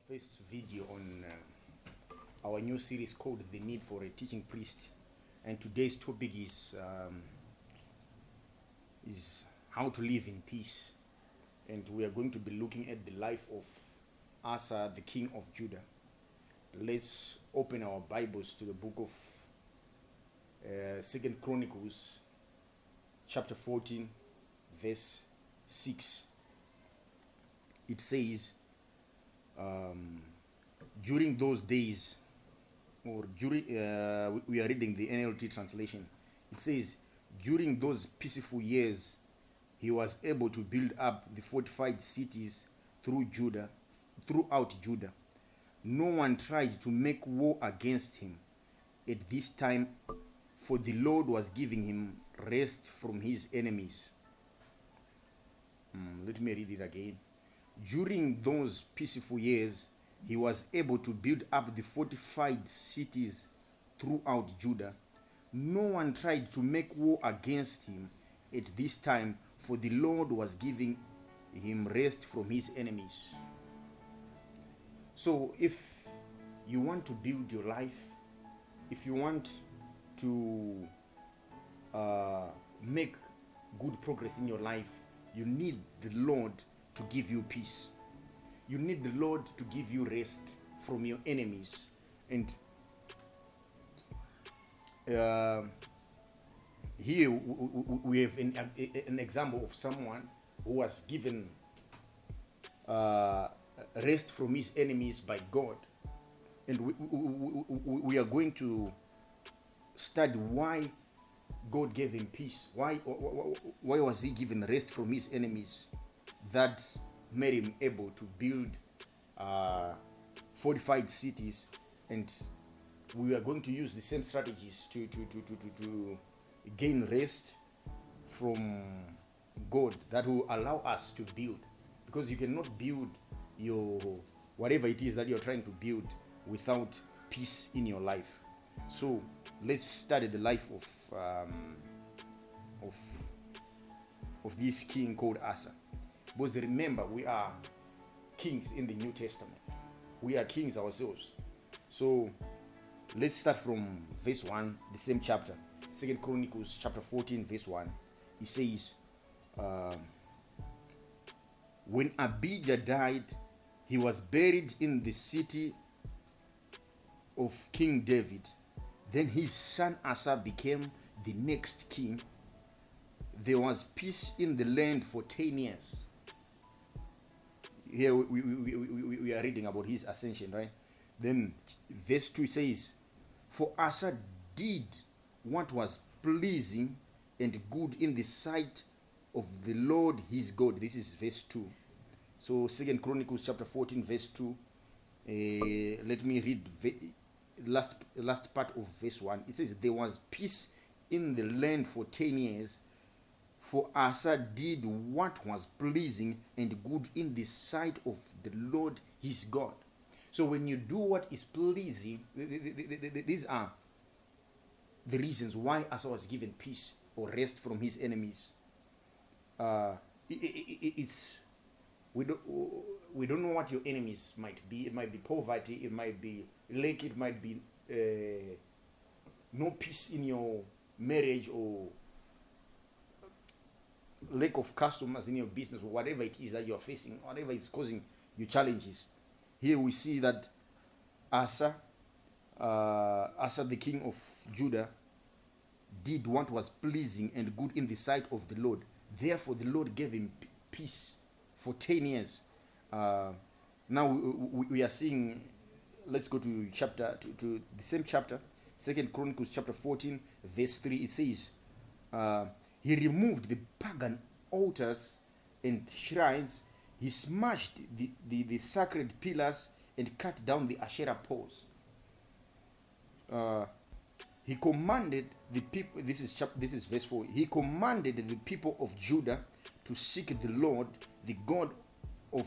first video on our new series called The Need for a Teaching Priest, and today's topic is how to live in peace. And we are going to be looking at the life of Asa, the king of Judah. Let's open our Bibles to the book of 2 Chronicles chapter 14 verse 6. It says, during those days, or during we are reading the NLT translation. It says, during those peaceful years, he was able to build up the fortified cities throughout Judah. No one tried to make war against him at this time, for the Lord was giving him rest from his enemies. Let me read it again. During those peaceful years, he was able to build up the fortified cities throughout Judah. No one tried to make war against him at this time, for the Lord was giving him rest from his enemies. So if you want to build your life, if you want to make good progress in your life, you need the Lord to give you peace. You need the Lord to give you rest from your enemies. And here we have an example of someone who was given rest from his enemies by God. And we are going to study why God gave him peace. Why was he given rest from his enemies that made him able to build fortified cities? And we are going to use the same strategies to gain rest from God that will allow us to build, because you cannot build your whatever it is that you're trying to build without peace in your life. So let's study the life of this king called Asa. Because remember, we are kings in the New Testament. We are kings ourselves. So let's start from verse 1, the same chapter, 2 Chronicles chapter 14 verse 1. It says, when Abijah died, he was buried in the city of King David. Then his son Asa became the next king. There was peace in the land for 10 years. Here we are reading about his ascension, right? Then verse 2 says, for Asa did what was pleasing and good in the sight of the Lord his God. This is verse 2. So 2 Chronicles chapter 14 verse 2. Let me read last part of verse 1. It says, there was peace in the land for 10 years, for Asa did what was pleasing and good in the sight of the Lord his God. So when you do what is pleasing, these are the reasons why Asa was given peace or rest from his enemies. We don't know what your enemies might be. It might be poverty, it might be lack, it might be no peace in your marriage, or lack of customers in your business, or whatever it is that you are facing, whatever is causing you challenges. Here we see that Asa the king of Judah, did what was pleasing and good in the sight of the Lord. Therefore the Lord gave him peace for 10 years. Now we are seeing, let's go to the same chapter, 2 Chronicles chapter 14 verse 3. It says, he removed the pagan altars and shrines. He smashed the sacred pillars and cut down the Asherah poles. He commanded the people, this is verse 4. He commanded the people of Judah to seek the Lord, the God of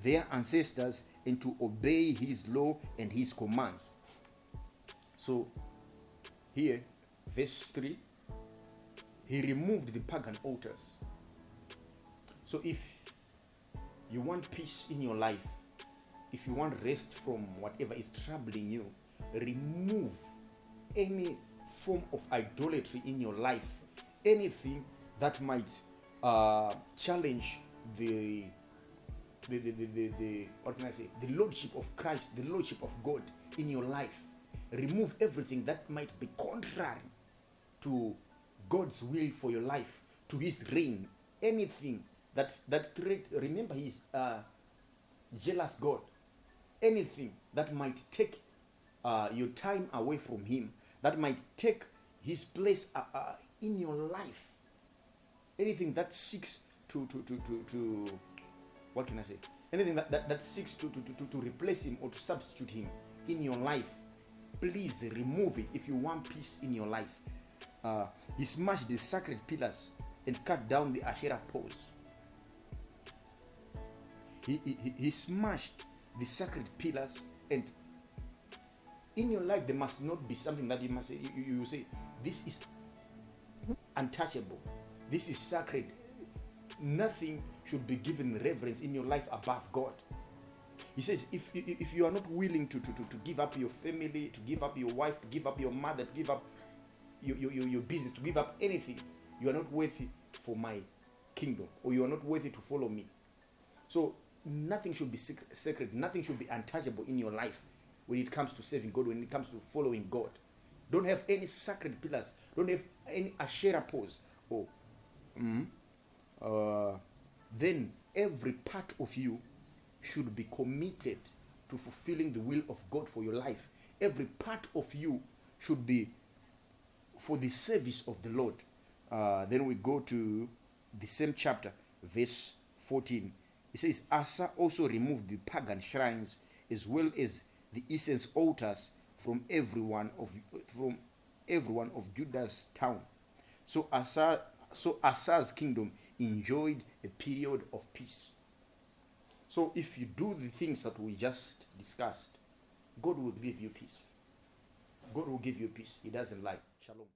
their ancestors, and to obey his law and his commands. So here, verse 3, he removed the pagan altars. So if you want peace in your life, if you want rest from whatever is troubling you, remove any form of idolatry in your life, anything that might challenge the what can I say, the lordship of Christ, the lordship of God in your life. Remove everything that might be contrary to God's will for your life, to his reign. Anything that remember, he's jealous God. Anything that might take your time away from him, that might take his place in your life, anything that seeks to what can I say, anything that seeks to replace him or to substitute him in your life, please remove it if you want peace in your life. He smashed the sacred pillars and cut down the Asherah poles. He smashed the sacred pillars, and in your life there must not be something that you must say, you say, this is untouchable, this is sacred. Nothing should be given reverence in your life above God. He says, if you are not willing to give up your family, to give up your wife, to give up your mother, to give up your business, to give up anything, you are not worthy for my kingdom, or you are not worthy to follow me. So nothing should be sacred, nothing should be untouchable in your life when it comes to serving God, when it comes to following God. Don't have any sacred pillars, don't have any Asherah pose. Then every part of you should be committed to fulfilling the will of God for your life. Every part of you should be for the service of the Lord. Then we go to the same chapter, verse 14. It says, Asa also removed the pagan shrines as well as the incense altars from every one of Judah's town. So Asa's kingdom enjoyed a period of peace. So if you do the things that we just discussed, God will give you peace. God will give you peace. He doesn't lie. Shalom.